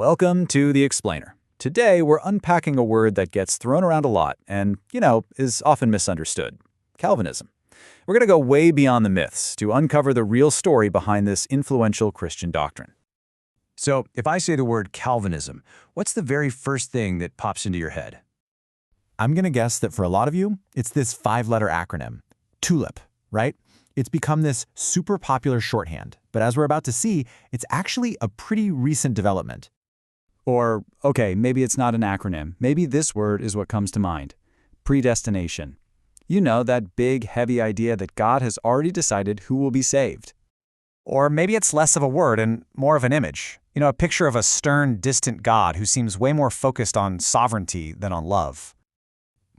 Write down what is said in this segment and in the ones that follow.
Welcome to The Explainer. Today, we're unpacking a word that gets thrown around a lot and, is often misunderstood. Calvinism. We're going to go way beyond the myths to uncover the real story behind this influential Christian doctrine. So, if I say the word Calvinism, what's the very first thing that pops into your head? I'm going to guess that for a lot of you, it's this 5-letter acronym, TULIP, right? It's become this super popular shorthand, but as we're about to see, it's actually a pretty recent development. Or, okay, maybe it's not an acronym. Maybe this word is what comes to mind. Predestination. You know, that big, heavy idea that God has already decided who will be saved. Or maybe it's less of a word and more of an image. A picture of a stern, distant God who seems way more focused on sovereignty than on love.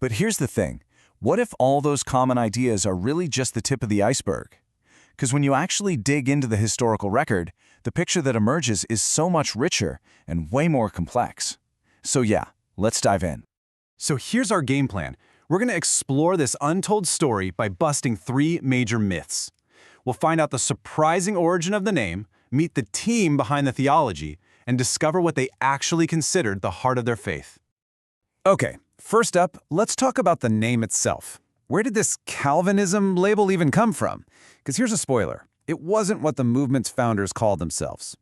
But here's the thing. What if all those common ideas are really just the tip of the iceberg? Because when you actually dig into the historical record, the picture that emerges is so much richer and way more complex. So yeah, let's dive in. So here's our game plan. We're going to explore this untold story by busting 3 major myths. We'll find out the surprising origin of the name, meet the team behind the theology, and discover what they actually considered the heart of their faith. Okay, first up, let's talk about the name itself. Where did this Calvinism label even come from? Because here's a spoiler. It wasn't what the movement's founders called themselves.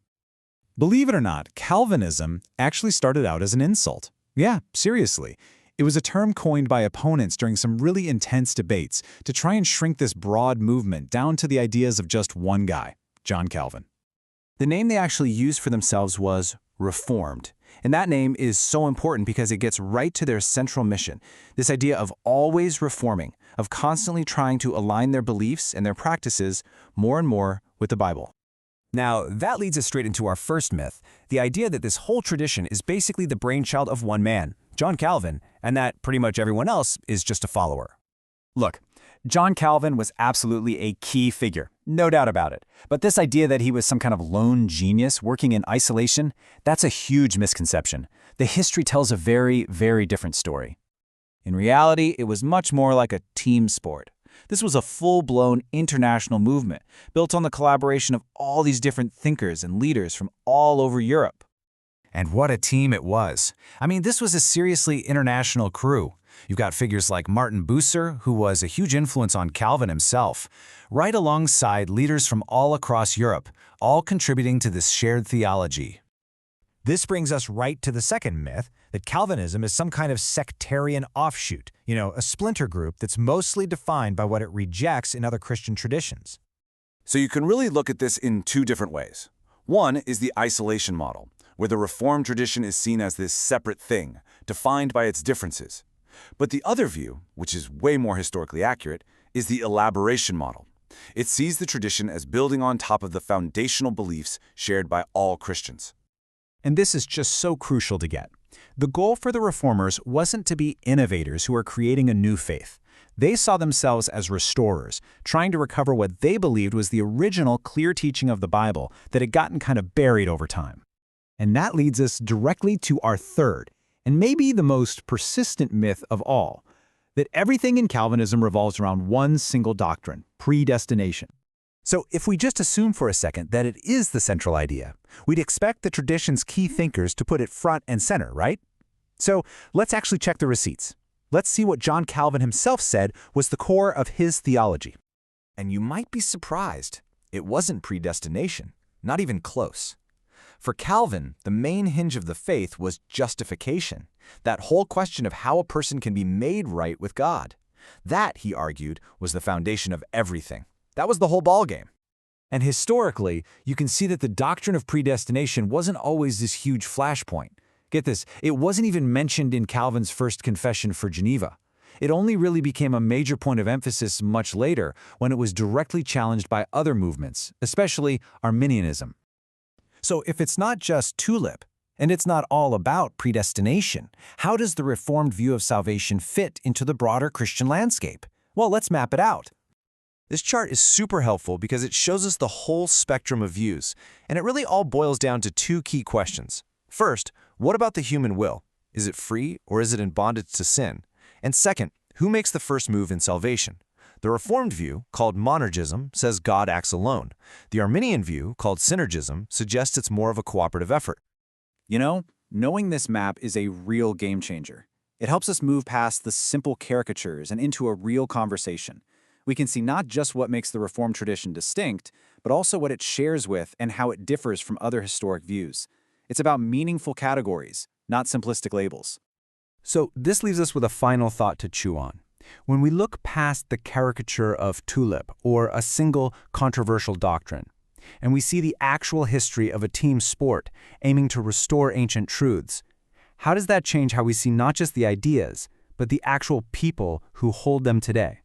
Believe it or not, Calvinism actually started out as an insult. Yeah, seriously. It was a term coined by opponents during some really intense debates to try and shrink this broad movement down to the ideas of just one guy, John Calvin. The name they actually used for themselves was Reformed. And that name is so important because it gets right to their central mission, this idea of always reforming, of constantly trying to align their beliefs and their practices more and more with the Bible. Now, that leads us straight into our first myth, the idea that this whole tradition is basically the brainchild of one man, John Calvin, and that pretty much everyone else is just a follower. Look, John Calvin was absolutely a key figure, no doubt about it. But this idea that he was some kind of lone genius working in isolation, that's a huge misconception. The history tells a very, very different story. In reality, it was much more like a team sport. This was a full-blown international movement built on the collaboration of all these different thinkers and leaders from all over Europe. And what a team it was. I mean, this was a seriously international crew. You've got figures like Martin Bucer, who was a huge influence on Calvin himself, right alongside leaders from all across Europe, all contributing to this shared theology. This brings us right to the second myth, that Calvinism is some kind of sectarian offshoot, a splinter group that's mostly defined by what it rejects in other Christian traditions. So you can really look at this in 2 different ways. One is the isolation model, where the Reformed tradition is seen as this separate thing, defined by its differences. But the other view, which is way more historically accurate, is the elaboration model. It sees the tradition as building on top of the foundational beliefs shared by all Christians. And this is just so crucial to get. The goal for the Reformers wasn't to be innovators who were creating a new faith. They saw themselves as restorers, trying to recover what they believed was the original clear teaching of the Bible that had gotten kind of buried over time. And that leads us directly to our third, and maybe the most persistent myth of all, that everything in Calvinism revolves around one single doctrine, predestination. So if we just assume for a second that it is the central idea, we'd expect the tradition's key thinkers to put it front and center, right? So let's actually check the receipts. Let's see what John Calvin himself said was the core of his theology. And you might be surprised. It wasn't predestination, not even close. For Calvin, the main hinge of the faith was justification, that whole question of how a person can be made right with God. That, he argued, was the foundation of everything. That was the whole ballgame. And historically, you can see that the doctrine of predestination wasn't always this huge flashpoint. Get this, it wasn't even mentioned in Calvin's first confession for Geneva. It only really became a major point of emphasis much later when it was directly challenged by other movements, especially Arminianism. So if it's not just TULIP, and it's not all about predestination, how does the Reformed view of salvation fit into the broader Christian landscape? Well, let's map it out. This chart is super helpful because it shows us the whole spectrum of views, and it really all boils down to 2 key questions. First, what about the human will? Is it free or is it in bondage to sin? And second, who makes the first move in salvation? The Reformed view, called monergism, says God acts alone. The Arminian view, called synergism, suggests it's more of a cooperative effort. You know, knowing this map is a real game changer. It helps us move past the simple caricatures and into a real conversation. We can see not just what makes the Reformed tradition distinct, but also what it shares with and how it differs from other historic views. It's about meaningful categories, not simplistic labels. So this leaves us with a final thought to chew on. When we look past the caricature of tulip or a single controversial doctrine, and we see the actual history of a team sport aiming to restore ancient truths, how does that change how we see not just the ideas, but the actual people who hold them today?